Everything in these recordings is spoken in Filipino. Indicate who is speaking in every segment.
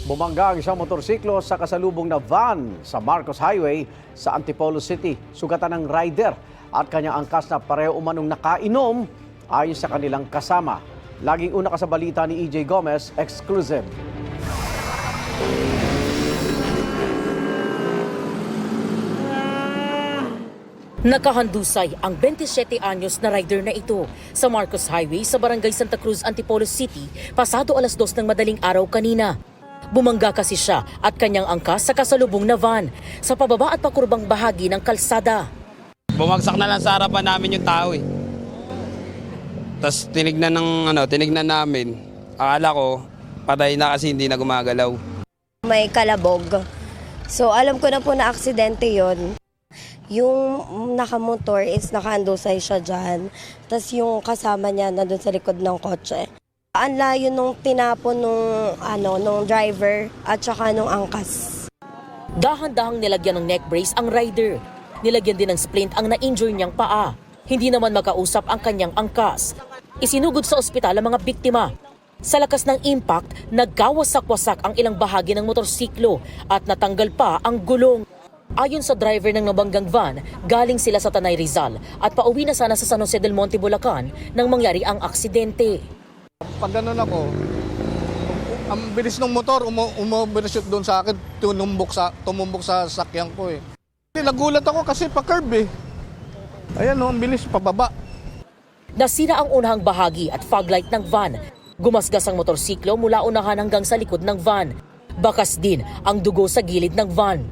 Speaker 1: Bumangga ang isang motorsiklo sa kasalubong na van sa Marcos Highway sa Antipolo City. Sugatan ng rider at kanyang angkas na pareho umanong nakainom ayon sa kanilang kasama. Laging una ka sa balita ni EJ Gomez, exclusive.
Speaker 2: Nakahandusay ang 27 anyos na rider na ito sa Marcos Highway sa Barangay Santa Cruz, Antipolo City pasado alas 2 ng madaling araw kanina. Bumangga kasi siya at kanyang angkas sa kasalubong na van sa pababa at pakurbang bahagi ng kalsada.
Speaker 3: Bumagsak na lang sa harapan namin yung tao eh. Tapos tinignan namin. Akala ko patay na kasi hindi na gumagalaw.
Speaker 4: May kalabog. So alam ko na po na aksidente yon. Yung nakamotor is nakaandusay siya dyan. Tapos yung kasama niya nandun sa likod ng kotse. Ang layo nung tinapon nung driver at saka nung angkas.
Speaker 2: Dahan-dahang nilagyan ng neck brace ang rider. Nilagyan din ng splint ang na-injure niyang paa. Hindi naman makausap ang kanyang angkas. Isinugod sa ospital ang mga biktima. Sa lakas ng impact, nagkawasak-wasak ang ilang bahagi ng motorsiklo at natanggal pa ang gulong. Ayon sa driver ng nabanggang van, galing sila sa Tanay Rizal at pauwi na sana sa San Jose del Monte, Bulacan nang mangyari ang aksidente.
Speaker 5: Pag ganun ako, ang bilis ng motor, umabirishoot doon sa akin, tumumbok sa sakyan ko eh. Nagulat ako kasi pa-curb eh. Ayan ang bilis, pababa.
Speaker 2: Nasira ang unahang bahagi at fog light ng van. Gumasgas ang motorsiklo mula unahan hanggang sa likod ng van. Bakas din ang dugo sa gilid ng van.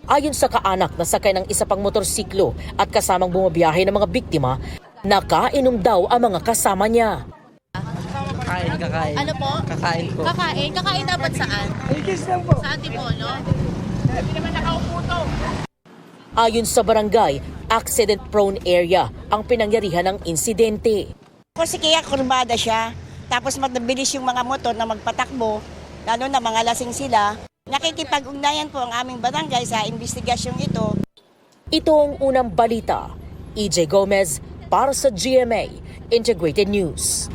Speaker 2: Ayon sa kaanak na sakay ng isa pang motorsiklo at kasamang bumabiyahe ng mga biktima, nakainom daw ang mga kasama niya.
Speaker 6: Kakain. Ano po?
Speaker 7: Kakain po.
Speaker 6: Kakain dapat saan? Sa Antipolo? Hindi naman nakaupo to.
Speaker 2: Ayon sa barangay, accident-prone area ang pinangyarihan ng insidente.
Speaker 7: Kasi kaya kurbada siya, tapos mabilis yung mga motor na magpatakbo, lalo na mga lasing sila. Nakikipag-ugnayan po ang aming barangay sa investigasyong ito.
Speaker 2: Ito ang unang balita. EJ Gomez para sa GMA Integrated News.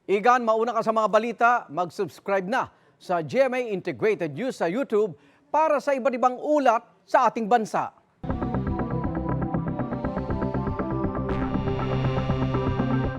Speaker 1: Igan, mauna ka sa mga balita, mag-subscribe na sa GMA Integrated News sa YouTube para sa iba't ibang ulat sa ating bansa.